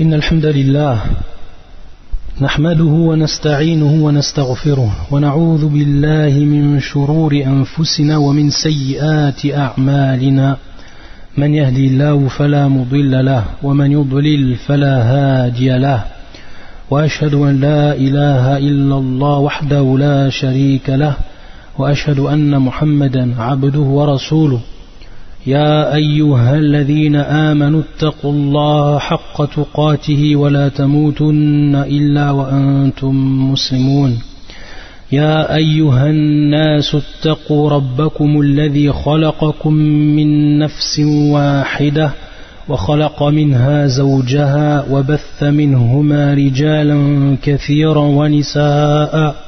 إن الحمد لله نحمده ونستعينه ونستغفره ونعوذ بالله من شرور أنفسنا ومن سيئات أعمالنا من يهدي الله فلا مضل له ومن يضلل فلا هادي له وأشهد أن لا إله إلا الله وحده لا شريك له وأشهد أن محمدا عبده ورسوله يا أيها الذين آمنوا اتقوا الله حق تقاته ولا تموتن إلا وأنتم مسلمون يا أيها الناس اتقوا ربكم الذي خلقكم من نفس واحدة وخلق منها زوجها وبث منهما رجالا كثيرا ونساء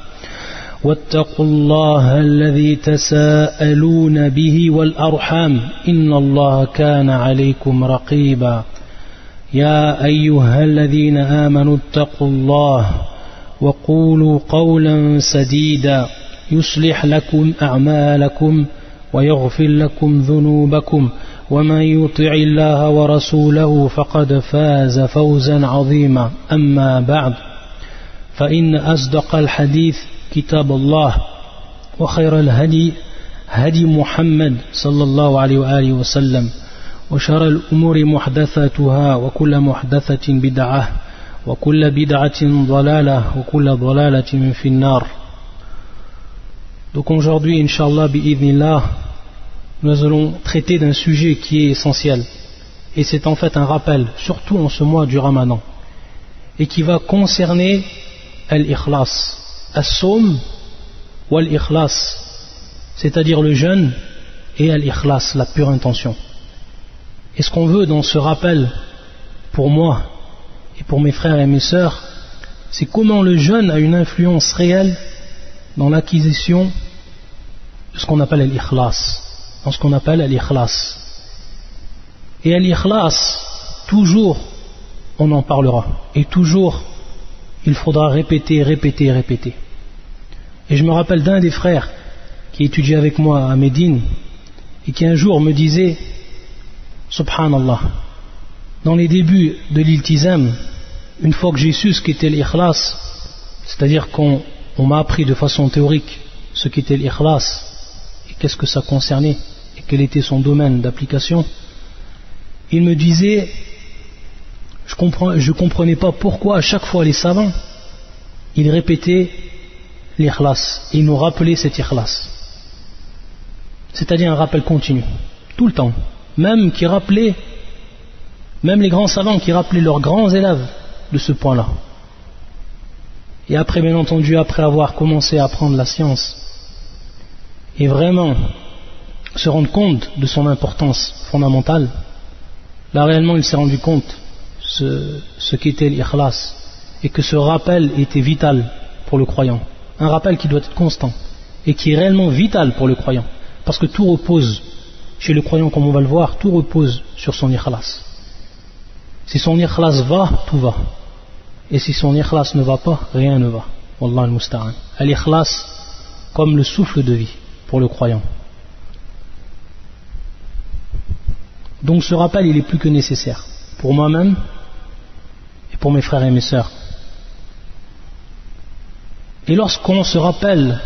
واتقوا الله الذي تساءلون به والأرحام إن الله كان عليكم رقيبا يا أيها الذين آمنوا اتقوا الله وقولوا قولا سديدا يصلح لكم أعمالكم ويغفر لكم ذنوبكم ومن يطع الله ورسوله فقد فاز فوزا عظيما أما بعد فإن أصدق الحديث كتاب الله وخير الهدي هدي محمد صلى الله عليه وآله وسلم وشر الأمور محدثاتها وكل محدثة بدعة وكل بدعة ضلالة وكل ضلالة في النار. Donc aujourd'hui, Inch'Allah, bi'idhnillah, nous allons traiter d'un sujet qui est essentiel. Et c'est en fait un rappel, surtout en ce mois du Ramadan, et qui va concerner al-ikhlas. As-sawm ou al-ikhlas, c'est-à-dire le jeûne et al-ikhlas, la pure intention. Et ce qu'on veut dans ce rappel, pour moi et pour mes frères et mes sœurs, c'est comment le jeûne a une influence réelle dans l'acquisition de ce qu'on appelle al-ikhlas, dans ce qu'on appelle al-ikhlas. Et al-ikhlas, toujours on en parlera, et toujours il faudra répéter. Et je me rappelle d'un des frères qui étudiait avec moi à Médine et qui un jour me disait, subhanallah, dans les débuts de l'iltizam, une fois que j'ai su ce qu'était l'ikhlas, c'est-à-dire qu'on m'a appris de façon théorique ce qu'était l'ikhlas et qu'est-ce que ça concernait et quel était son domaine d'application, il me disait, je comprenais pas pourquoi à chaque fois les savants ils répétaient l'ikhlas, ils nous rappelaient cet ikhlas, c'est-à-dire un rappel continu tout le temps, même les grands savants qui rappelaient leurs grands élèves de ce point-là. Et après, bien entendu, après avoir commencé à apprendre la science et vraiment se rendre compte de son importance fondamentale, là réellement il s'est rendu compte ce qu'était l'ikhlas et que ce rappel était vital pour le croyant, un rappel qui doit être constant et qui est réellement vital pour le croyant, parce que tout repose chez le croyant, comme on va le voir, tout repose sur son ikhlas. Si son ikhlas va, tout va, et si son ikhlas ne va pas, rien ne va. Wallah al-musta'an. Al-ikhlas comme le souffle de vie pour le croyant. Donc ce rappel il est plus que nécessaire pour moi-même et pour mes frères et mes sœurs. Et lorsqu'on se rappelle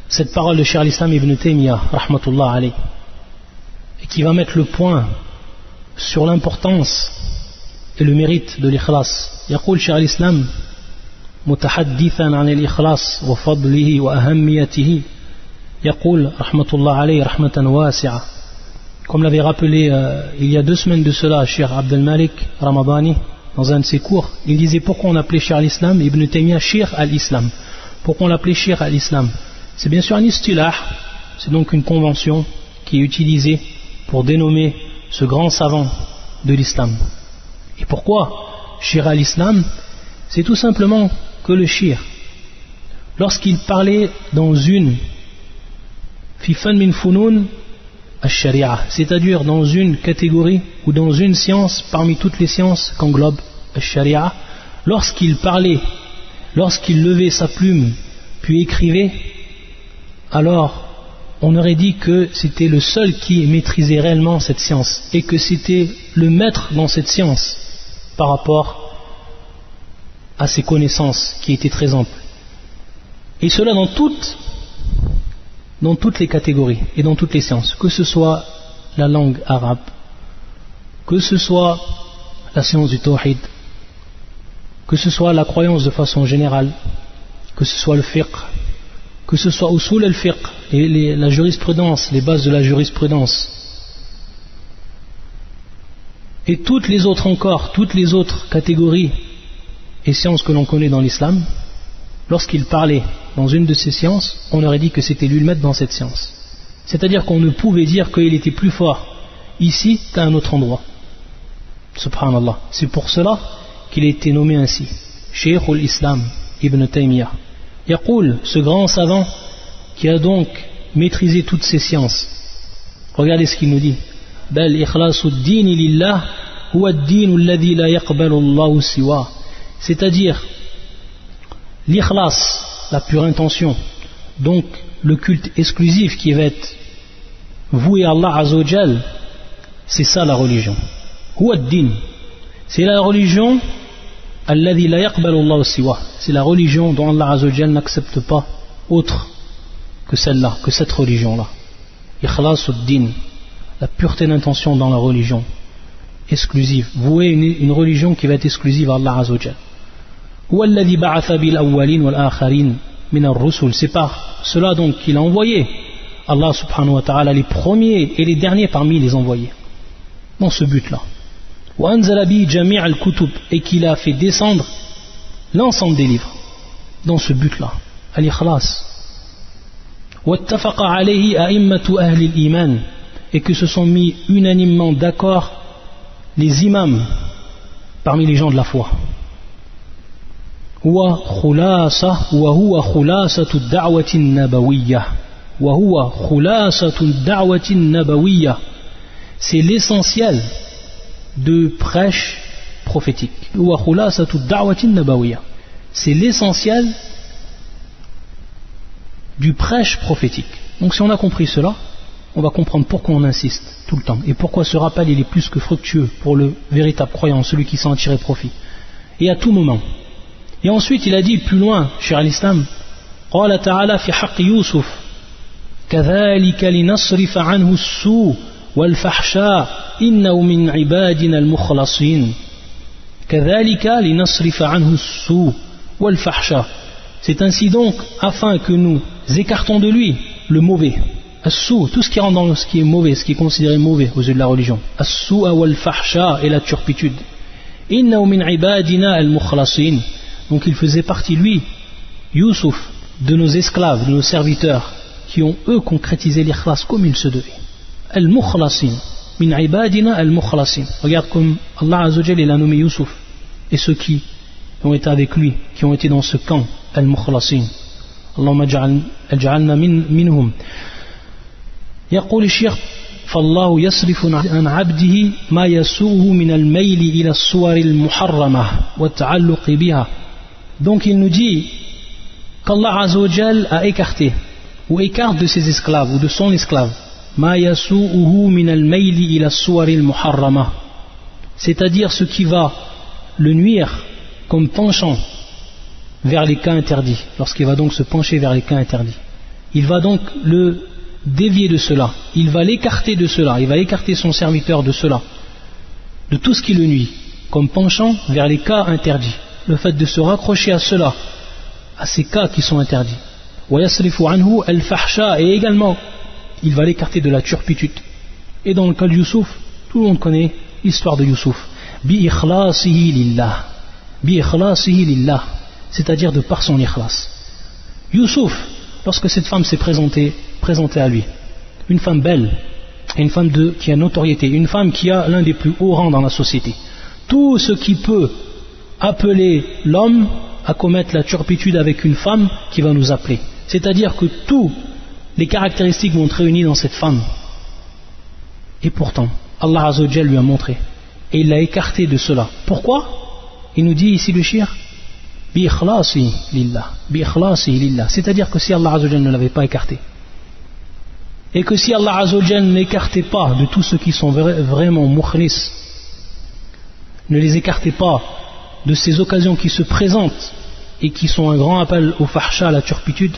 cette parole de Cheikh al-Islam ibn Taymiyyah rahmatullah alayh, et qui va mettre le point sur l'importance et le mérite de l'ikhlas, يقول شيخ الإسلام متحدثا عن الإخلاص وفضله وأهميته يقول رحمة الله عليه رحمة واسعة, comme l'avait rappelé il y a 2 semaines de cela Cheikh Abdel Malik Ramadani dans un de ses cours. Il disait pourquoi on appelait Cheikh al-Islam Ibn Taymiyyah Cheikh al-Islam, pourquoi on l'appelait Cheikh al-Islam. C'est bien sûr un istilah, c'est donc une convention qui est utilisée pour dénommer ce grand savant de l'islam. Et pourquoi Cheikh al-Islam? C'est tout simplement que le cheikh, lorsqu'il parlait dans une fi fan min funun al-sharia, c'est-à-dire dans une catégorie ou dans une science parmi toutes les sciences qu'englobe al-sharia, lorsqu'il parlait, lorsqu'il levait sa plume puis écrivait, alors on aurait dit que c'était le seul qui maîtrisait réellement cette science et que c'était le maître dans cette science par rapport à ses connaissances qui étaient très amples. Et cela dans toutes les catégories et dans toutes les sciences, que ce soit la langue arabe, que ce soit la science du tawhid, que ce soit la croyance de façon générale, que ce soit le fiqh, que ce soit usul al-fiqh, la jurisprudence, les bases de la jurisprudence, et toutes les autres encore, toutes les autres catégories et sciences que l'on connaît dans l'islam, lorsqu'il parlait dans une de ces sciences, on aurait dit que c'était lui le maître dans cette science. C'est-à-dire qu'on ne pouvait dire qu'il était plus fort ici qu'à un autre endroit. Subhanallah. C'est pour cela qu'il a été nommé ainsi. Cheikh al-Islam Ibn Taymiyyah. Yaqul, ce grand savant qui a donc maîtrisé toutes ces sciences. Regardez ce qu'il nous dit. Bal ikhlasu ad-din lillah huwa ad-din alladhi la yaqbalu Allahu siwa. C'est-à-dire l'ikhlas, la pure intention, donc le culte exclusif qui va être voué à Allah Azza wa Jal, c'est ça la religion. Huwa ad-din, c'est la religion alladhi la yaqbalu Allahu siwa. C'est la religion dont Allah Azza wa Jal n'accepte pas autre que celle-là, que cette religion-là. Ikhlasu ad-din, la pureté d'intention dans la religion exclusive, vouer une religion qui va être exclusive à Allah Azza wa Jal. C'est par cela donc qu'il a envoyé Allah subhanahu wa ta'ala les premiers et les derniers parmi les envoyés dans ce but-là, et qu'il a fait descendre l'ensemble des livres dans ce but-là, al-ikhlas, et que se sont mis unanimement d'accord les imams parmi les gens de la foi. وهو خلاصة الدعوة النبوية. C'est l'essentiel de prêche prophétique. C'est l'essentiel du prêche prophétique. Donc si on a compris cela, on va comprendre pourquoi on insiste tout le temps et pourquoi ce rappel il est plus que fructueux pour le véritable croyant, celui qui s'en tirer profit, et à tout moment. Et ensuite il a dit plus loin, cher al-Islam, قال تعالى في حق يوسف كذلك لنصرف عنه السوء والفحشاء إنه من عبادنا المخلصين. كذلك لنصرف عنه السوء والفحشاء. C'est ainsi donc afin que nous écartons de lui le mauvais, as-sou, tout ce qui rentre dans ce qui est mauvais, ce qui est considéré mauvais aux yeux de la religion, as-sou wal fahsha, et la turpitude. Innahu min ibadina al-mukhlasin. Donc il faisait partie, lui, Youssouf, de nos esclaves, de nos serviteurs, qui ont eux concrétisé l'ikhlas comme il se devait. Al-mukhlasin, min ibadina al-mukhlasin. Regarde comme Allah Azza wa Jalla il a nommé Youssouf et ceux qui ont été avec lui, qui ont été dans ce camp, al-mukhlasin. Allahumma ij'alna minhum. يقول الشيخ فالله يصرف عن عبده ما يسوءه من الميل إلى الصور المحرمة والتعلق بها. Donc il nous dit qu'Allah Azza wa Jal a écarté ou écarte de ses esclaves ou de son esclave ما يسوءه من الميل إلى الصور المحرمة, c'est-à-dire ce qui va le nuire comme penchant vers les cas interdits. Lorsqu'il va donc se pencher vers les cas interdits, il va donc le dévier de cela, il va l'écarter de cela, il va écarter son serviteur de cela, de tout ce qui le nuit, comme penchant vers les cas interdits, le fait de se raccrocher à cela, à ces cas qui sont interdits. Et également il va l'écarter de la turpitude. Et dans le cas de Youssouf, tout le monde connaît l'histoire de Youssouf, c'est-à-dire de par son ikhlas. Youssouf, lorsque cette femme s'est présentée à lui, une femme belle, une femme qui a notoriété, une femme qui a l'un des plus hauts rangs dans la société, tout ce qui peut appeler l'homme à commettre la turpitude avec une femme qui va nous appeler, c'est-à-dire que toutes les caractéristiques vont être réunies dans cette femme, et pourtant Allah Azza wa Jalla lui a montré et il l'a écarté de cela. Pourquoi? Il nous dit ici le shir bi ikhlasi lillah, c'est-à-dire que si Allah Azza wa Jalla ne l'avait pas écarté, et que si Allah Azza wa Jalla n'écartait pas de tous ceux qui sont vraiment mukhlis, ne les écartait pas de ces occasions qui se présentent et qui sont un grand appel au fahsha, à la turpitude,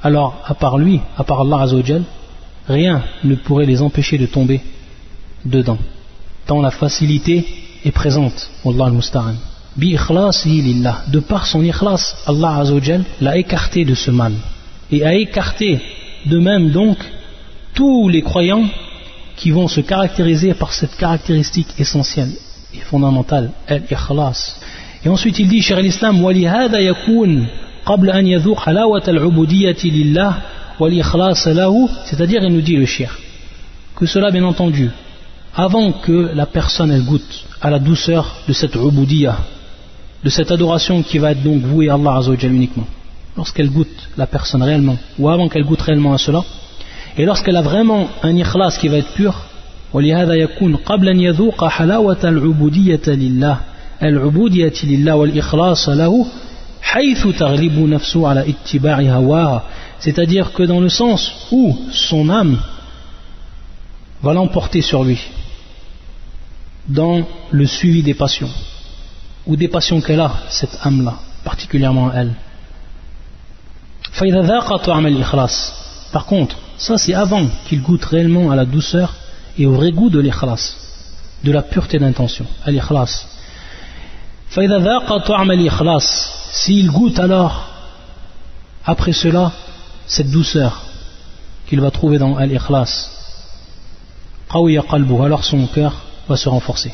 alors à part lui, à part Allah Azza wa Jal, rien ne pourrait les empêcher de tomber dedans, tant la facilité est présente. Wallah al-musta'an. Bi ikhlasihi lillah, de par son ikhlas, Allah Azza wa Jal l'a écarté de ce mal et a écarté de même donc tous les croyants qui vont se caractériser par cette caractéristique essentielle et fondamentale, al-ikhlas. Et ensuite il dit, Cheikh al-Islam, وَلِهَذَا يَكُونَ قَبْلَ أَنْ يَذُوقَ حَلَاوَةَ الْعُبُودِيَّةِ لِلَّهِ وَالْإِخْلَاصَ لَهُ, c'est-à-dire, il nous dit le Cheikh, que cela bien entendu, avant que la personne elle goûte à la douceur de cette ubudiyya, de cette adoration qui va être donc vouée à Allah Azza wa Jalla uniquement, lorsqu'elle goûte la personne réellement, ou avant qu'elle goûte réellement à cela, et lorsqu'elle a vraiment un ikhlas qui va être pur, وَلِهَذَا يَكُونَ قَبْلَ أَنْ يَذُوقَ حَلَاوَةَ الْعُبُودِيَّةِ لِلَّهِ الْعُبُودِيَّةِ لِلَّهِ وَالْإِخْلَاصَ لَهُ حَيْثُ تَغْلِبُ نَفْسُهُ عَلَى اتِّبَاعِ هَوَاهَا, c'est-à-dire que dans le sens où son âme va l'emporter sur lui dans le suivi des passions, ou des passions qu'elle a, cette âme-là, particulièrement elle. فَإِذَا ذَاقَ طَعْمَ الْإِخْلَاصِ, par contre, ça c'est avant qu'il goûte réellement à la douceur et au vrai goût de l'ikhlas, de la pureté d'intention, al-ikhlas. فَإِذَا ذَاقَ طَعْمَ الْإِخْلَاصِ, s'il goûte alors, après cela, cette douceur qu'il va trouver dans al-ikhlas, قَوِيَ قَلْبُهُ, alors son cœur va se renforcer.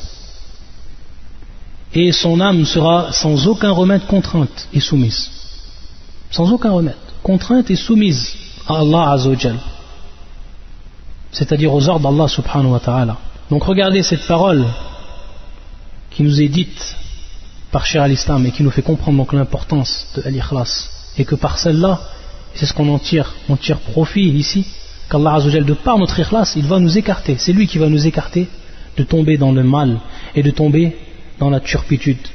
Et son âme sera sans aucun remède contrainte et soumise. Sans aucun remède, contrainte et soumise à Allah Azza wa Jal, c'est-à-dire aux ordres d'Allah subhanahu wa ta'ala. Donc regardez cette parole qui nous est dite par Cheikh al-Islam et qui nous fait comprendre donc l'importance de l'ikhlas, et que par celle-là, c'est ce qu'on en tire, on tire profit ici, qu'Allah Azza wa Jal, de par notre ikhlas, il va nous écarter, c'est lui qui va nous écarter de tomber dans le mal et de tomber dans la turpitude.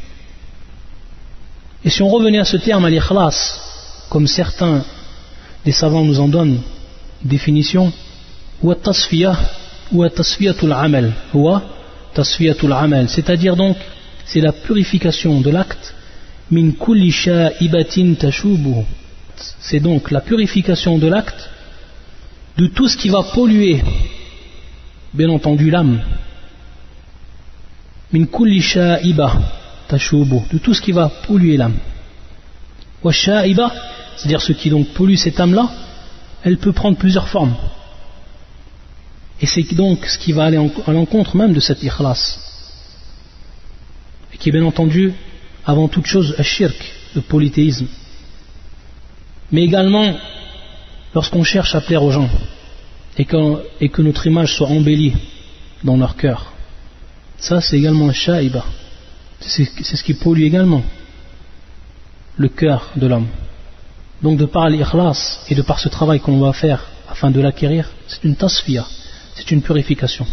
Et si on revenait à ce terme, al-ikhlas, comme certains des savants nous en donnent définition, ou at-tasfiyah, ou at-tasfiyatul amal, ou tasfiyatul amal, c'est-à-dire donc c'est la purification de l'acte, min kulli sha'ibatin tashubuhu, c'est donc la purification de l'acte de tout ce qui va polluer bien entendu l'âme, min kulli sha'iba tashubuhu, de tout ce qui va polluer l'âme. Wa sha'iba, c'est-à-dire ce qui donc pollue cette âme-là, elle peut prendre plusieurs formes. Et c'est donc ce qui va aller à l'encontre même de cet ikhlas. Et qui est bien entendu, avant toute chose, ash-shirk, le polythéisme. Mais également, lorsqu'on cherche à plaire aux gens, et que notre image soit embellie dans leur cœur, ça c'est également un sha'iba. C'est ce qui pollue également le cœur de l'homme. Donc de par l'ikhlas et de par ce travail qu'on va faire afin de l'acquérir, c'est une tasfiya, c'est une purification.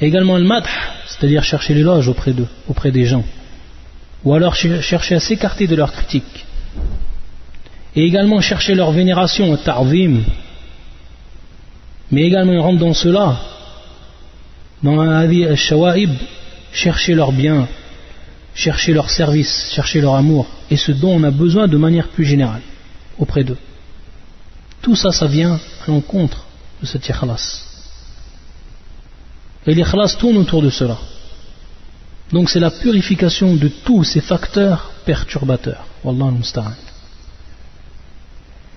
Et également le madh, c'est-à-dire chercher l'éloge auprès d'eux, auprès des gens, ou alors chercher à s'écarter de leurs critiques, et également chercher leur vénération, ta'zim, mais également il rentre dans cela, dans un shawa'ib, chercher leur bien, chercher leur service, chercher leur amour, et ce dont on a besoin de manière plus générale auprès d'eux. Tout ça, ça vient à l'encontre de cet ikhlas. Et l'ikhlas tourne autour de cela. Donc c'est la purification de tous ces facteurs perturbateurs. Wallah al-musta'an.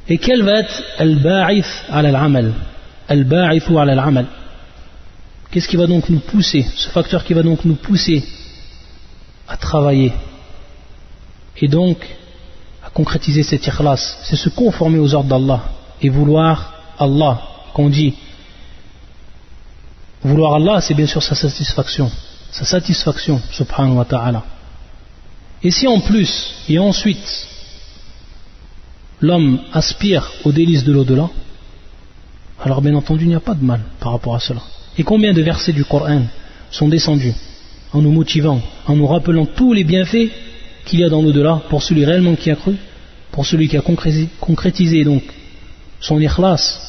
Et quel va être al-ba'ith ala al-amal? Al-ba'ithu ala al-amal. Qu'est-ce qui va donc nous pousser? Ce facteur qui va donc nous pousser à travailler et donc à concrétiser cet ikhlas, c'est se conformer aux ordres d'Allah et vouloir Allah. Qu'on dit vouloir Allah, c'est bien sûr sa satisfaction, subhanahu wa ta'ala. Et si en plus et ensuite l'homme aspire aux délices de l'au-delà, alors bien entendu il n'y a pas de mal par rapport à cela. Et combien de versets du Coran sont descendus en nous motivant, en nous rappelant tous les bienfaits qu'il y a dans l'au-delà pour celui réellement qui a cru, pour celui qui a concrétisé donc son ikhlas,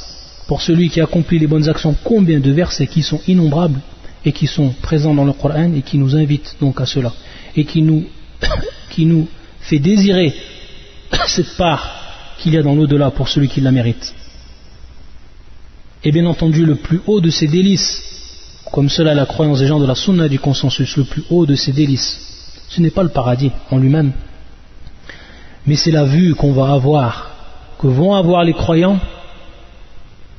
pour celui qui a accompli les bonnes actions. Combien de versets qui sont innombrables et qui sont présents dans le Coran et qui nous invitent donc à cela et qui nous qui nous fait désirer cette part qu'il y a dans l'au-delà pour celui qui la mérite. Et bien entendu, le plus haut de ces délices, comme cela est la croyance des gens de la sunna du consensus, le plus haut de ces délices, ce n'est pas le paradis en lui-même, mais c'est la vue qu'on va avoir, que vont avoir les croyants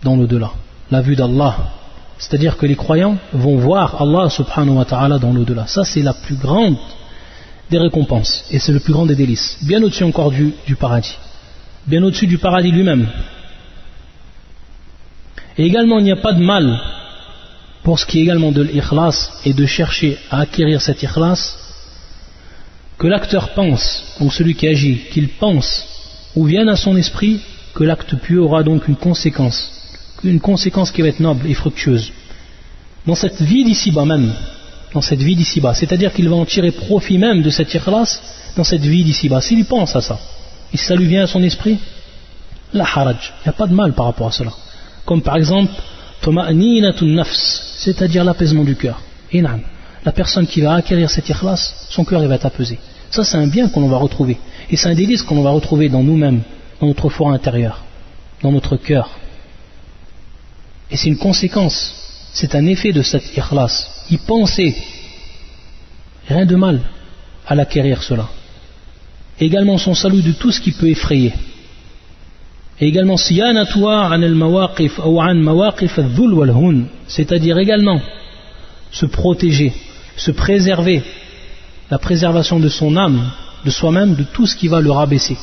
dans l'au-delà, la vue d'Allah. C'est-à-dire que les croyants vont voir Allah subhanahu wa ta'ala dans l'au-delà. Ça, c'est la plus grande des récompenses, et c'est le plus grand des délices, bien au-dessus encore du paradis, bien au-dessus du paradis lui-même. Et également, il n'y a pas de mal pour ce qui est également de l'ikhlas et de chercher à acquérir cet ikhlas, que l'acteur pense, ou celui qui agit, qu'il pense, ou vienne à son esprit que l'acte pieux aura donc une conséquence qui va être noble et fructueuse dans cette vie d'ici-bas même, c'est-à-dire qu'il va en tirer profit même de cet ikhlas dans cette vie d'ici-bas, s'il pense à ça, et si ça lui vient à son esprit, la haraj, il n'y a pas de mal par rapport à cela, comme par exemple tuma'ninatun nafs, c'est-à-dire l'apaisement du cœur. La personne qui va acquérir cet ikhlas, son cœur il va être apaisé. Ça, c'est un bien qu'on va retrouver, et c'est un délice qu'on va retrouver dans nous-mêmes, dans notre fort intérieur, dans notre cœur. Et c'est une conséquence, c'est un effet de cet ikhlas. Y penser, rien de mal à l'acquérir cela. Et également son salut de tout ce qui peut effrayer. Et également siyanatuha an al-mawaqif ou an mawaqif al-dhul wal-hun, c'est-à-dire également se protéger, se préserver, la préservation de son âme, de soi-même, de tout ce qui va le rabaisser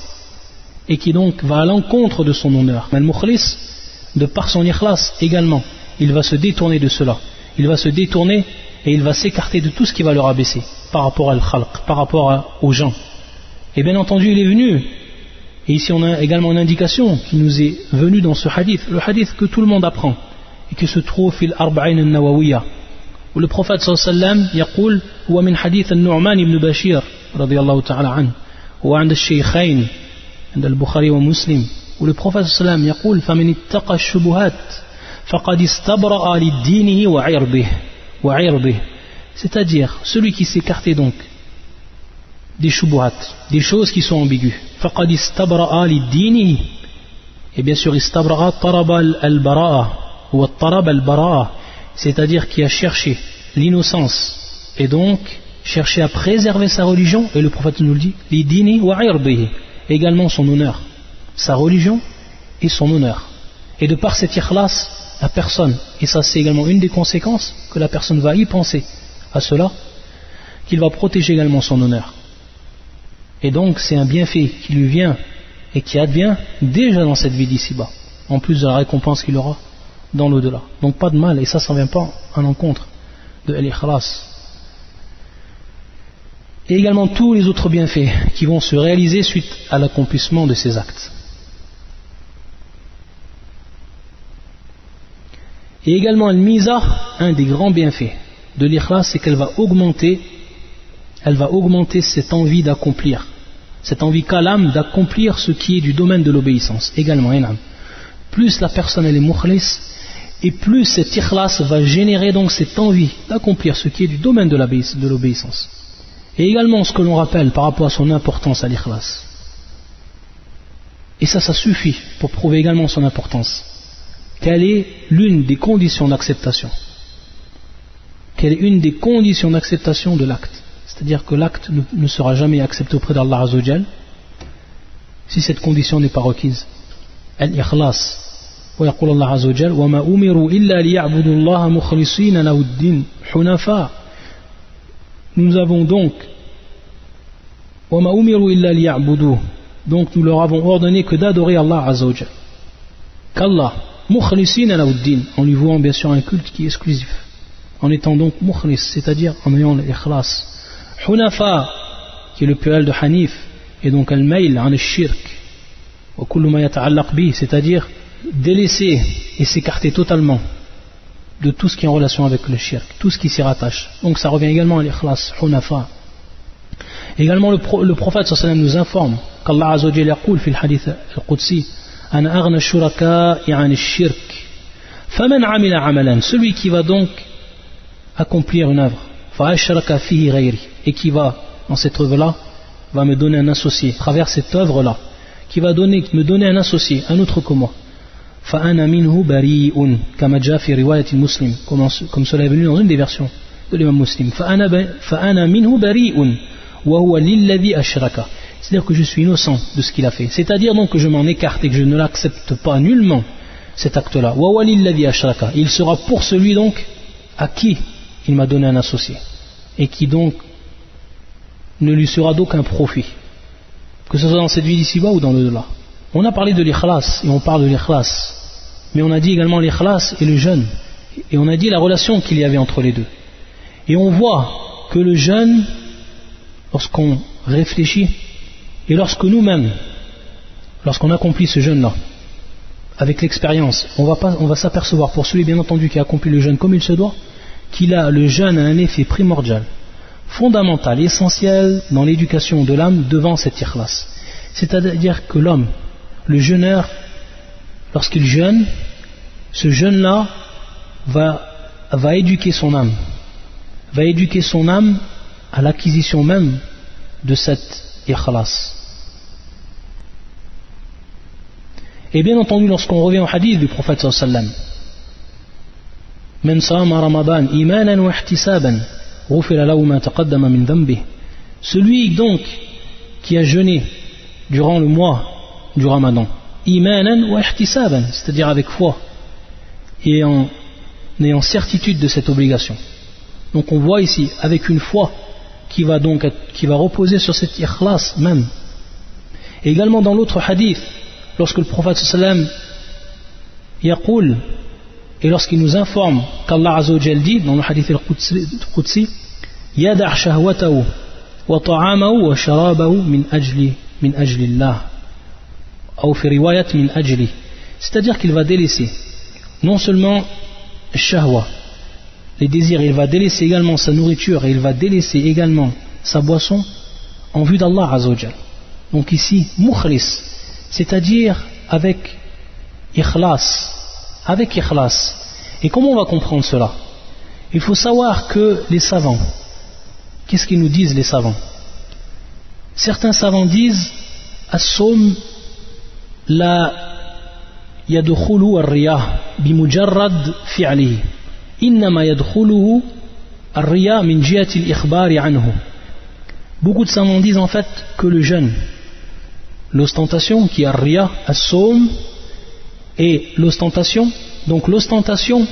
et qui donc va à l'encontre de son honneur. Mais le mukhlis, de par son ikhlas également, il va se détourner de cela, il va se détourner et il va s'écarter de tout ce qui va le rabaisser par rapport à al-khalq, par rapport aux gens. Et bien entendu, il est venu, et ici on a également une indication qui nous est venue dans ce hadith, le hadith que tout le monde apprend et qui se trouve fil arba'in al-nawawiyya, où le prophète sallallahu alayhi wa sallam yaqul huwa min hadith al-Nu'man ibn Bashir radiyallahu ta'ala anhu wa 'inda al-shaykhayn 'inda al-Bukhari wa Muslim, où le prophète sallallahu alayhi wa sallam yaqul faman ittaqa ash-shubuhat faqad istabra'a lid-dinihi wa 'irdihi, c'est-à-dire celui qui s'écartait donc des shubuhat, des choses qui sont ambiguës, faqad istabra'a lid-dinihi, et bien sûr istabra'a tarab al-bara'a ou tarab al-bara'a, c'est-à-dire qui a cherché l'innocence et donc cherché à préserver sa religion, et le prophète nous le dit, lidini wa 'irdihi, également son honneur, sa religion et son honneur. Et de par cet ikhlas, la personne, et ça c'est également une des conséquences, que la personne va y penser à cela, qu'il va protéger également son honneur. Et donc c'est un bienfait qui lui vient et qui advient déjà dans cette vie d'ici-bas, en plus de la récompense qu'il aura dans l'au-delà. Donc pas de mal, et ça ne vient pas à l'encontre de l'ikhlas. Et également tous les autres bienfaits qui vont se réaliser suite à l'accomplissement de ces actes. Et également al-miza, un des grands bienfaits de l'ikhlas, c'est qu'elle va augmenter cette envie d'accomplir, cette envie qu'a l'âme d'accomplir ce qui est du domaine de l'obéissance. Également, plus la personne elle est mukhlis, et plus cet ikhlas va générer donc cette envie d'accomplir ce qui est du domaine de l'obéissance. Et également ce que l'on rappelle par rapport à son importance à l'ikhlas. Et ça suffit pour prouver également son importance. Quelle est l'une des conditions d'acceptation? Quelle est une des conditions d'acceptation de l'acte? C'est-à-dire que l'acte ne sera jamais accepté auprès d'Allah Azza wa Jal si cette condition n'est pas requise. Al-ikhlas. ويقول الله عز وجل وما أمروا إلا ليعبدوا الله مخلصين له الدين حنفاء. Nous avons donc وما أمروا إلا ليعبدوه, donc nous leur avons ordonné que d'adorer Allah Azza wa Jal, qu'Allah mukhlisina lahu ad-din, en lui vouant bien sûr un culte qui est exclusif, en étant donc mukhlis, c'est-à-dire en ayant l'ikhlas, hunafa, qui est le pluriel de hanif, et donc al-mail an al-shirk wa kullu ma yata'allaq bi, c'est-à-dire délaisser et s'écarter totalement de tout ce qui est en relation avec le shirk, tout ce qui s'y rattache. Donc ça revient également à l'ikhlas, hunafa. Également le prophète sallallahu alayhi wa sallam nous informe qu'Allah Azza wa Jalla yaqul fi al-hadith al-Qudsi ana aghna ash-shuraka'i 'an ash-shirk faman 'amila 'amalan, celui qui va donc accomplir une œuvre fa ashraka fihi ghayri, et qui va dans cette œuvre-là va me donner un associé à travers cette œuvre-là, qui va me donner un associé, un autre que moi, فَأَنَا مِنْهُ بَرِيءٌ كَمَا جَاءَ فِي رِوَايَةِ الْمُسْلِمِ, comme cela est venu dans une des versions de l'imam Muslim. فَأَنَا مِنْهُ بَرِيءٌ وَهُوَ لِلَّذِي أَشْرَكَ, c'est-à-dire que je suis innocent de ce qu'il a fait, c'est-à-dire donc que je m'en écarte et que je ne l'accepte pas nullement, cet acte-là. وَهُوَ لِلَّذِي أَشْرَكَ, il sera pour celui donc à qui il m'a donné un associé, et qui donc ne lui sera d'aucun profit, que ce soit dans cette vie d'ici-bas ou dans l'au-delà. On a parlé de l'ikhlas, et on parle de l'ikhlas, mais on a dit également l'ikhlas et le jeûne, et on a dit la relation qu'il y avait entre les deux. Et on voit que le jeûne, lorsqu'on réfléchit, et lorsque nous-mêmes, lorsqu'on accomplit ce jeûne-là, avec l'expérience, on va s'apercevoir, pour celui bien entendu qui a accompli le jeûne comme il se doit, le jeûne a un effet primordial, fondamental, essentiel dans l'éducation de l'âme devant cet ikhlas. C'est-à-dire que l'homme, le jeûneur, lorsqu'il jeûne, ce jeûne-là va éduquer son âme, à l'acquisition même de cet ikhlas. Et bien entendu, lorsqu'on revient au hadith du prophète sallallahu alayhi wa sallam, من صام رمضان إيمانا واحتسابا غفر له ما تقدم من ذنبه, celui donc qui a jeûné durant le mois du Ramadan, imanan wa ihtisaban, c'est-à-dire avec foi et en ayant certitude de cette obligation. Donc on voit ici avec une foi qui va reposer sur cet ikhlas même. Et également dans l'autre hadith, lorsque le prophète sallallahu alayhi wa sallam yaqul, et lorsqu'il nous informe qu'Allah Azza wa Jal dit dans le hadith al-Qudsi, yada' shahwatahu wa ta'amahu wa sharabahu min ajlillah, ou fi riwayat min ajli, c'est-à-dire qu'il va délaisser non seulement shahwa, les désirs, il va délaisser également sa nourriture et il va délaisser également sa boisson en vue d'Allah Azza wa Jal. Donc ici mukhlis, c'est-à-dire avec ikhlas. Et comment on va comprendre cela? Il faut savoir que les savants, qu'est-ce qu'ils nous disent les savants? Certains savants disent as-sawm la yadkhulu ar-riya bimujarrad fi'lihi, innama yadkhuluhu ar-riya min jihati al-ikhbari anhu. Beaucoup de savants disent en fait que le jeûne, l'ostentation qui est ar-riya, as-sawm, et l'ostentation, donc l'ostentation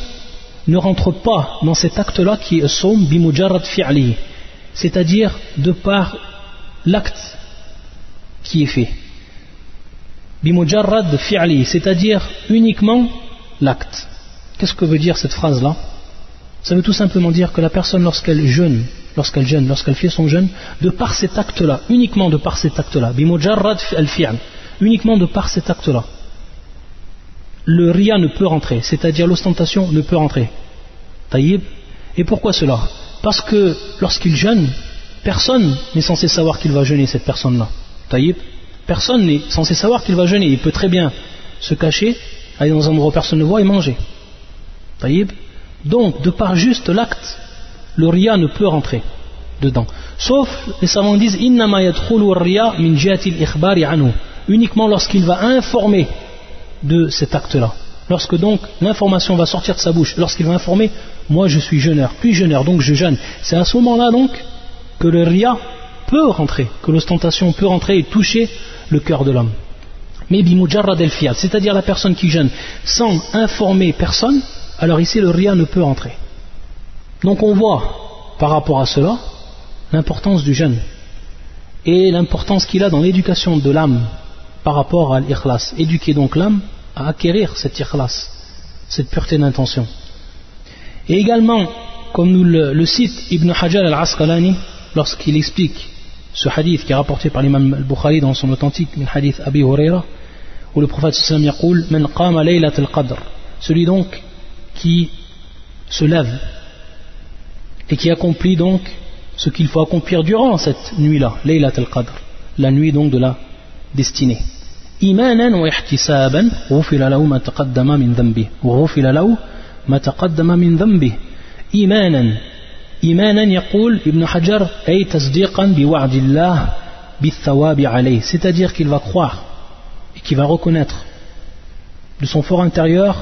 ne rentre pas dans cet acte-là qui est as-sawm bimujarrad fi'lihi, c'est-à-dire de par l'acte qui est fait. Bimujarrad fi'lihi, c'est-à-dire uniquement l'acte. Qu'est-ce que veut dire cette phrase-là? Ça veut tout simplement dire que la personne lorsqu'elle fait son jeûne, de par cet acte-là, uniquement de par cet acte-là, bimujarrad al-fi'l, uniquement de par cet acte-là, le riya ne peut rentrer, c'est-à-dire l'ostentation ne peut rentrer. Taïb. Et pourquoi cela? Parce que lorsqu'il jeûne, personne n'est censé savoir qu'il va jeûner, cette personne-là. Taïb. Personne n'est censé savoir qu'il va jeûner. Il peut très bien se cacher, aller dans un endroit où personne ne voit et manger. Taïb. Donc, de par juste l'acte, le riya ne peut rentrer dedans. Sauf, les savants disent, innama yadkhulu ar-riya min jihati al-ikhbari anhu, uniquement lorsqu'il va informer de cet acte-là. Lorsque donc l'information va sortir de sa bouche, lorsqu'il va informer, moi je suis jeûneur, puis jeûneur, donc je jeûne. C'est à ce moment-là donc que le riya peut rentrer, que l'ostentation peut rentrer et toucher le cœur de l'homme. Mais bimujarrad al-fi'l, c'est-à-dire la personne qui jeûne sans informer personne, alors ici le riya ne peut rentrer. Donc on voit par rapport à cela l'importance du jeûne et l'importance qu'il a dans l'éducation de l'âme par rapport à l'ikhlas. Éduquer donc l'âme à acquérir cet ikhlas, cette pureté d'intention. Et également, comme nous le cite Ibn Hajar al-Asqalani lorsqu'il explique ce hadith qui est rapporté par l'imam al-Bukhari dans son authentique hadith Abi Huraira, où le prophète sallallahu alayhi wa sallam yaqul man qama laylat al-qadr, celui donc qui se lève et qui accomplit donc ce qu'il faut accomplir durant cette nuit-là, laylat al-qadr, la nuit donc de la destinée. Imanan wa ihtisaban ghufira lahu ma taqaddama min dhanbi, ghufira lahu ma taqaddama min dhanbi. Imanan يقول ابن حجر أي تصديقا بوعد الله bithawabi alayh, c'est-à-dire qu'il va croire et qu'il va reconnaître de son fort intérieur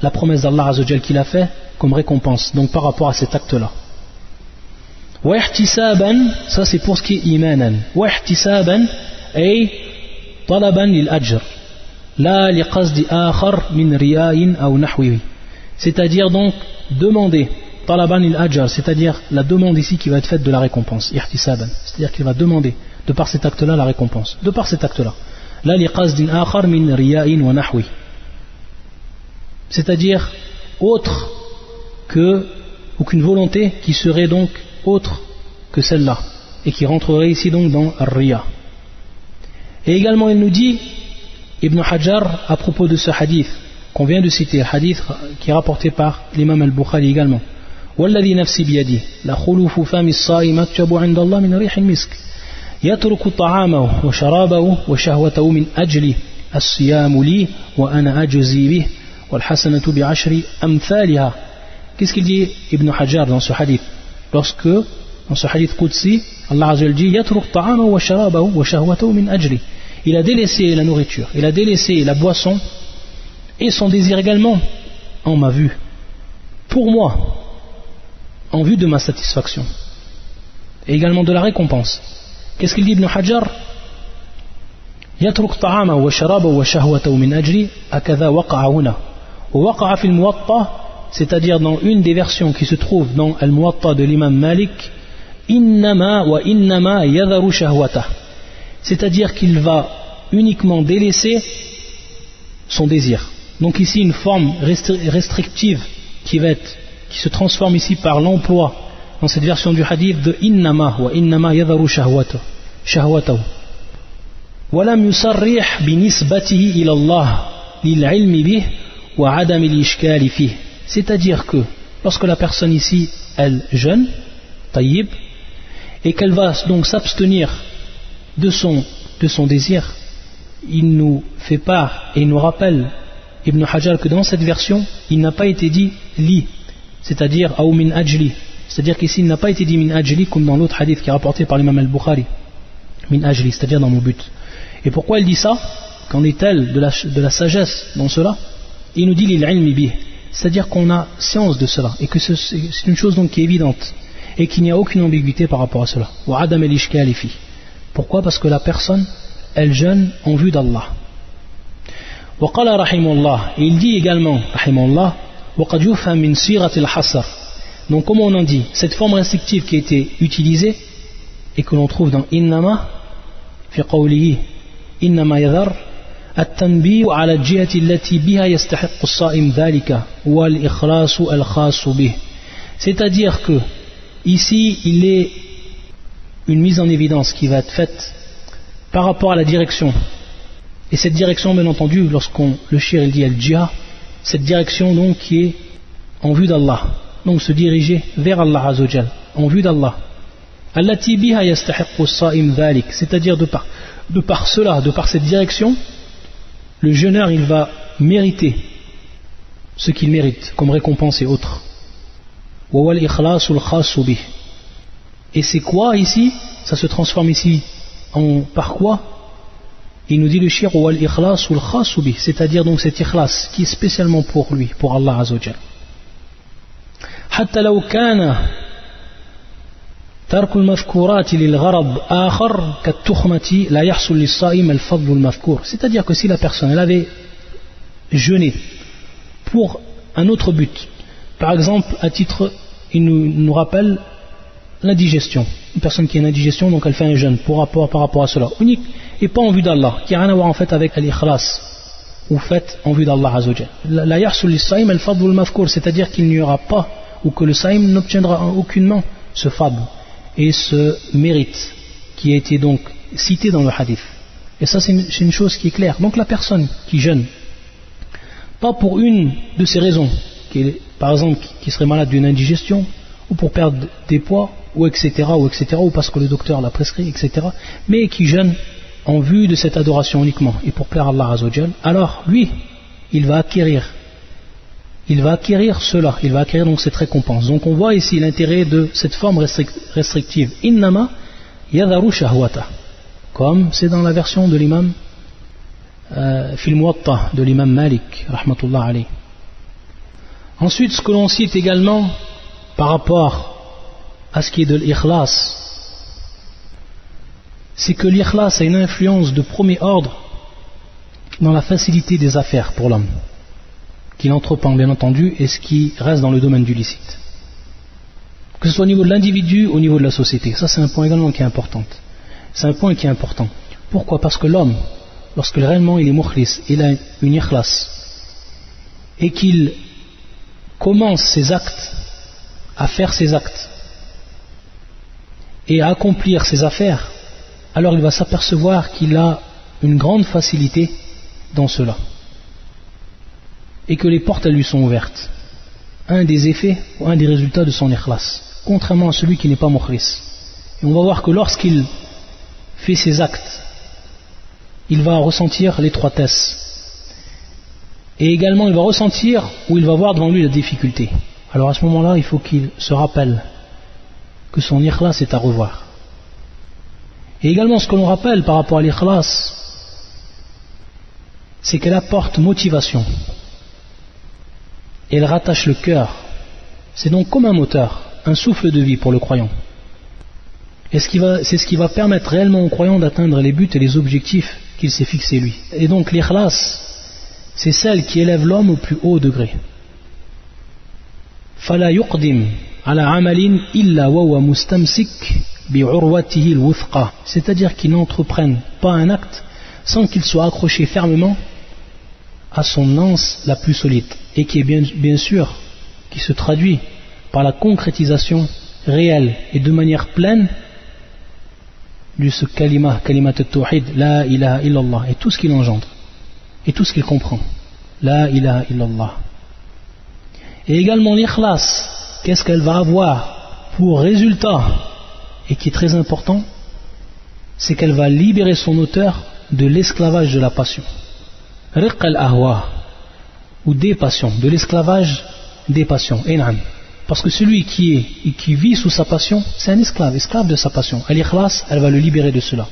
la promesse d'Allah Azzawajal qu'il a fait comme récompense, donc par rapport à cet acte-là. Wa ihtisaban, ça c'est pour ce qui est imanan. Wa ihtisaban ay talaban lil ajr, la li qasdi akhar min riya'in aw nahwihi, c'est-à-dire donc demander talaban lil ajr, c'est-à-dire la demande ici qui va être faite de la récompense, ihtisaban, c'est-à-dire qu'il va demander de par cet acte-là la récompense, de par cet acte-là, la li qasdi akhar min riya'in wa nahwihi, c'est-à-dire autre que ou qu'une volonté qui serait donc autre que celle-là et qui rentrerait ici donc dans Ar-Riya. Et également il nous dit Ibn Hajar à propos de ce hadith qu'on vient de citer, hadith qui est rapporté par l'imam al-Bukhari également, والذي نفسي بيده لخلوف فم الصائم أكتب عند الله من ريح المسك يترك طعامه وشرابه وشهوته من أجل الصيام لي وأنا أجزي به والحسنة بعشر أمثالها. Qu'est-ce qu'il dit Ibn Hajar dans ce hadith? Lorsque, dans ce hadith Qudsi, Allah Azza wa Jalla dit Yatruk ta'amahu wa sharabahu wa shahwatahu min ajli. Il a délaissé la nourriture, il a délaissé la boisson et son désir également en ma vue, pour moi, en vue de ma satisfaction et également de la récompense. Qu'est-ce qu'il dit Ibn Hajar? Yatruk ta'amahu wa sharabahu wa shahwatahu min ajli akadha waqa'a huna wa waqa'a fil muwatta, c'est-à-dire dans une des versions qui se trouve dans Al-Muwatta de l'imam Malik, innama wa innama yadharu shahwata, c'est-à-dire qu'il va uniquement délaisser son désir. Donc ici une forme restrictive qui se transforme ici par l'emploi dans cette version du hadith de innama wa innama yadharu shahwatahu. Walam yusarrih binisbatihi ila Allah lil'ilmi bih wa adam al-ishkali fih. C'est-à-dire que lorsque la personne ici, elle jeûne, taïb, et qu'elle va donc s'abstenir de son désir, il nous fait part et il nous rappelle, Ibn Hajar, que dans cette version, il n'a pas été dit li, c'est-à-dire ou min ajli, c'est-à-dire qu'ici il n'a pas été dit min ajli comme dans l'autre hadith qui est rapporté par l'imam al-Bukhari, min ajli, c'est-à-dire dans mon but. Et pourquoi il dit ça? Qu'en est-elle de la sagesse dans cela? Il nous dit l'il'ilmi bih, c'est-à-dire qu'on a science de cela et que c'est une chose donc qui est évidente et qu'il n'y a aucune ambiguïté par rapport à cela. Pourquoi? Parce que la personne, elle jeûne en vue d'Allah. Et il dit également, donc comme on en dit, cette forme restrictive qui a été utilisée et que l'on trouve dans innama fi qawlihi innama yadhar التنبيه على الجهة التي بها يستحق الصائم ذلك والإخلاص الخاص به, c'est-à-dire que ici il est une mise en évidence qui va être faite par rapport à la direction, et cette direction bien entendu le shir il dit al-jihah, cette direction donc qui est en vue d'Allah, donc se diriger vers Allah Azza wa Jal en vue d'Allah, allati biha yastahiqqu as-sa'im dhalik, c'est-à-dire de par cela, de par cette direction, le jeûneur il va mériter ce qu'il mérite comme récompense et autres. Et c'est quoi ici? Ça se transforme ici par quoi? Il nous dit le shir c'est-à-dire donc cet ikhlas qui est spécialement pour lui, pour Allah Azza wa Jal. Hatta law kana ترك المذكورات للغرض آخر كالتخمة لا يحصل للصائم الفضل المذكور, c'est-à-dire que si la personne elle avait jeûné pour un autre but, par exemple à titre, il nous rappelle l'indigestion, une personne qui a une indigestion donc elle fait un jeûne par rapport à cela, unique et pas en vue d'Allah, qui n'a rien à voir en fait avec l'ikhlas ou fait en vue d'Allah Azza wa Jalla. La yahsul lis-saïm al-fadl al-mazkur, c'est-à-dire qu'il n'y aura pas ou que le saïm n'obtiendra aucunement ce fadl et ce mérite qui a été donc cité dans le hadith. Et ça c'est une chose qui est claire. Donc la personne qui jeûne, pas pour une de ces raisons, par exemple qui serait malade d'une indigestion, ou pour perdre des poids, ou etc., ou parce que le docteur l'a prescrit, etc., mais qui jeûne en vue de cette adoration uniquement, et pour plaire à Allah Azza wa Jal, alors lui, il va acquérir cela, il va acquérir donc cette récompense. Donc on voit ici l'intérêt de cette forme restrictive, innama yadharu shahwata, comme c'est dans la version de l'imam Fil Muwatta de l'imam Malik rahmatullah alayh. Ensuite, ce que l'on cite également par rapport à ce qui est de l'ikhlas, c'est que l'ikhlas a une influence de premier ordre dans la facilité des affaires pour l'homme, qu'il entreprend bien entendu, et ce qui reste dans le domaine du licite. Que ce soit au niveau de l'individu ou au niveau de la société. Ça, c'est un point également qui est important. C'est un point qui est important. Pourquoi ? Parce que l'homme, lorsque réellement il est mukhlis, il a une ikhlas, et qu'il commence ses actes, à faire ses actes, et à accomplir ses affaires, alors il va s'apercevoir qu'il a une grande facilité dans cela. Et que les portes, elles lui sont ouvertes. Un des effets, ou un des résultats de son ikhlas. Contrairement à celui qui n'est pas mukhlis. Et on va voir que lorsqu'il fait ses actes, il va ressentir l'étroitesse. Et également il va ressentir, ou il va voir devant lui la difficulté. Alors à ce moment-là, il faut qu'il se rappelle que son ikhlas est à revoir. Et également ce que l'on rappelle par rapport à l'ikhlas, c'est qu'elle apporte motivation. Et elle rattache le cœur. C'est donc comme un moteur, un souffle de vie pour le croyant. Et c'est ce qui va permettre réellement au croyant d'atteindre les buts et les objectifs qu'il s'est fixés lui. Et donc l'ikhlas, c'est celle qui élève l'homme au plus haut degré. فَلَا يُقْدِمْ عَلَى عَمَلٍ إِلَّا وَهُوَ مُسْتَمْسِكٌ بِعُرْوَتِهِ الْوُثْقَى. C'est-à-dire qu'il n'entreprenne pas un acte sans qu'il soit accroché fermement à son anse la plus solide, et qui est bien sûr, qui se traduit par la concrétisation réelle et de manière pleine de ce kalimat at-tawhid, la ilaha illallah, et tout ce qu'il engendre, et tout ce qu'il comprend, la ilaha illallah. Et également l'ikhlas, qu'est-ce qu'elle va avoir pour résultat, et qui est très important, c'est qu'elle va libérer son auteur de l'esclavage de la passion. Riq al-ahwa, ou des passions, de l'esclavage des passions. Parce que celui qui vit sous sa passion, c'est un esclave de sa passion. Al-ikhlas, elle va le libérer de cela.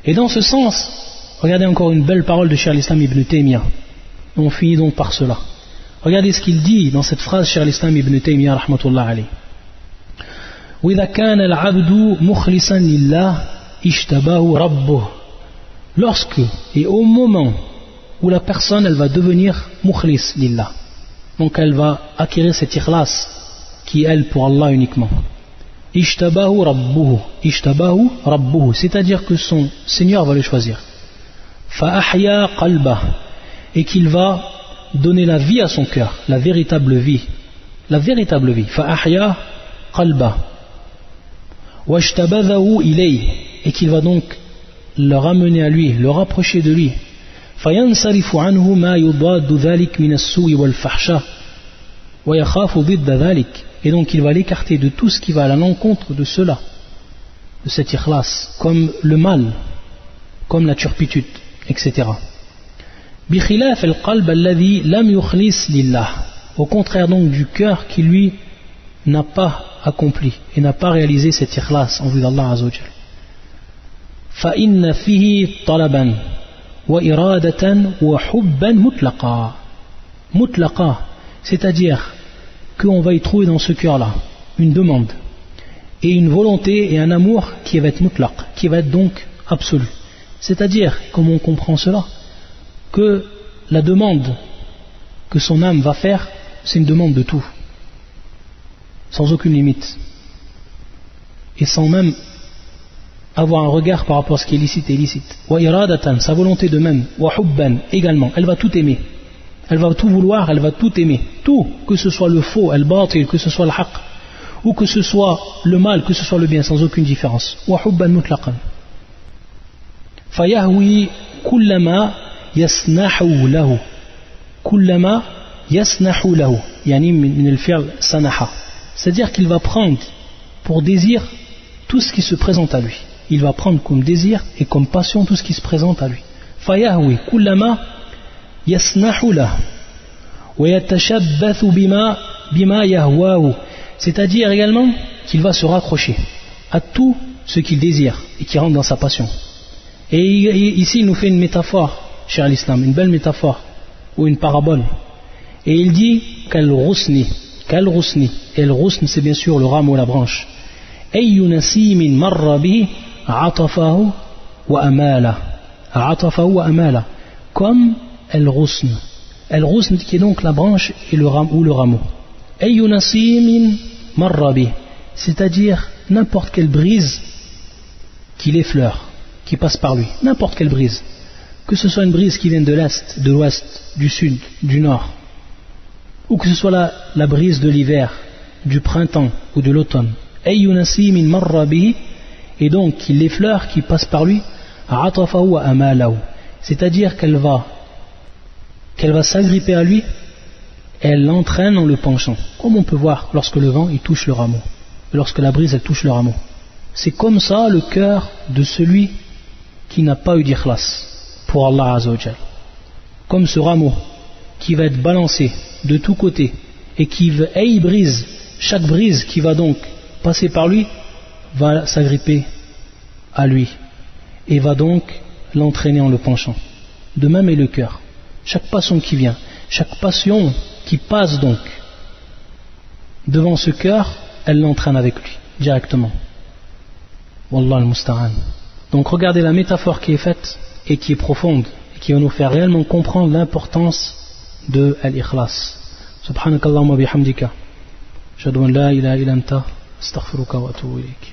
Et dans ce sens, regardez encore une belle parole de Cheikh al-Islam ibn Taymiyyah. On finit donc par cela. Regardez ce qu'il dit dans cette phrase, Cheikh al-Islam ibn Taymiyyah rahmatullah alayh. وَإِذَا كَانَ الْعَبْدُ مُخْلِصًا لِلَّهِ اشْتَبَاهُ رَبُّهُ. Lorsque et au moment où la personne elle va devenir mukhlis lillah, donc elle va acquérir cette ikhlas qui est elle pour Allah uniquement, ishtabahu rabbuhu, c'est-à-dire que son Seigneur va le choisir, fa ahya qalbah, et qu'il va donner la vie à son cœur, la véritable vie, fa ahya qalbah wa ishtabadahu ilayhi, et qu'il va donc le ramener à lui, le rapprocher de lui. فَيَنْصَرِفُ عَنْهُ مَا يُضَادُ ذَلِكَ مِنَ السُّوءِ وَالْفَحْشَةِ وَيَخَافُ ضِدَّ ذَلِكَ. Et donc il va l'écarter de tout ce qui va à l'encontre de cela, de cet ikhlas, comme le mal, comme la turpitude, etc. بِخِلَافِ الْقَلْبَ الَّذِي لَمْ يُخْلِصْ لِلَّهِ. Au contraire donc du cœur qui lui n'a pas accompli et n'a pas réalisé cet ikhlas en vue d'Allah Azza wa Jal. فَإِنَّ فِيهِ طَلَبًا وَإِرَادَةً وَحُبًّا مُطْلَقًا, c'est-à-dire qu'on va y trouver dans ce cœur-là une demande et une volonté et un amour qui va être mutlaq, qui va être donc absolu. C'est-à-dire, comme on comprend cela, que la demande que son âme va faire, c'est une demande de tout, sans aucune limite, et sans même avoir un regard par rapport à ce qui est licite et illicite. Wa iradatan, sa volonté de même. Wa hubban, également. Elle va tout aimer. Elle va tout vouloir, elle va tout aimer. Tout, que ce soit le faux, al-batil, que ce soit le haqq, ou que ce soit le mal, que ce soit le bien, sans aucune différence. Wa hubban mutlaqan. Fayahwi kullama yasnahu lahu. Kullama yasnahu lahu. Yani min al-fi'l sanaha. C'est-à-dire qu'il va prendre pour désir tout ce qui se présente à lui. Il va prendre comme désir et comme passion tout ce qui se présente à lui. Fayahwi kullama yasnahu lahu wa yatashabbathu bima yahwahu, c'est-à-dire également qu'il va se raccrocher à tout ce qu'il désire et qui rentre dans sa passion. Et ici il nous fait une métaphore, cher l'islam, une belle métaphore ou une parabole. Et il dit Kal-Rusni. Et le Rusn, c'est bien sûr le rameau, la branche. Ayyu nasimin marra bihi atafahu wa amala. Comme El-Rusn. El-Rusn qui est donc la branche et le rameau. Ayyu nasimin marra bihi, c'est-à-dire n'importe quelle brise qui l'effleure, qui passe par lui. N'importe quelle brise. Que ce soit une brise qui vienne de l'est, de l'ouest, du sud, du nord, ou que ce soit la brise de l'hiver, du printemps ou de l'automne. Ayyu nasimin marra bihi, et donc qui l'effleure, qui passe par lui, atafahu wa amalahu, c'est-à-dire qu'elle va s'agripper à lui et elle l'entraîne en le penchant, comme on peut voir lorsque le vent il touche le rameau, lorsque la brise elle touche le rameau. C'est comme ça le cœur de celui qui n'a pas eu d'ikhlas pour Allah Azza wa Jal. Comme ce rameau qui va être balancé de tous côtés et il brise, chaque brise qui va donc passer par lui va s'agripper à lui et va donc l'entraîner en le penchant. De même est le cœur. Chaque passion qui vient, chaque passion qui passe donc devant ce cœur, elle l'entraîne avec lui directement. Wallah al-Musta'an. Donc regardez la métaphore qui est faite et qui est profonde et qui va nous faire réellement comprendre l'importance de al-Ikhlas. Subhanakallahumma bihamdika. Ashhadu an la ilaha illa anta astaghfiruka wa atubu ilayk.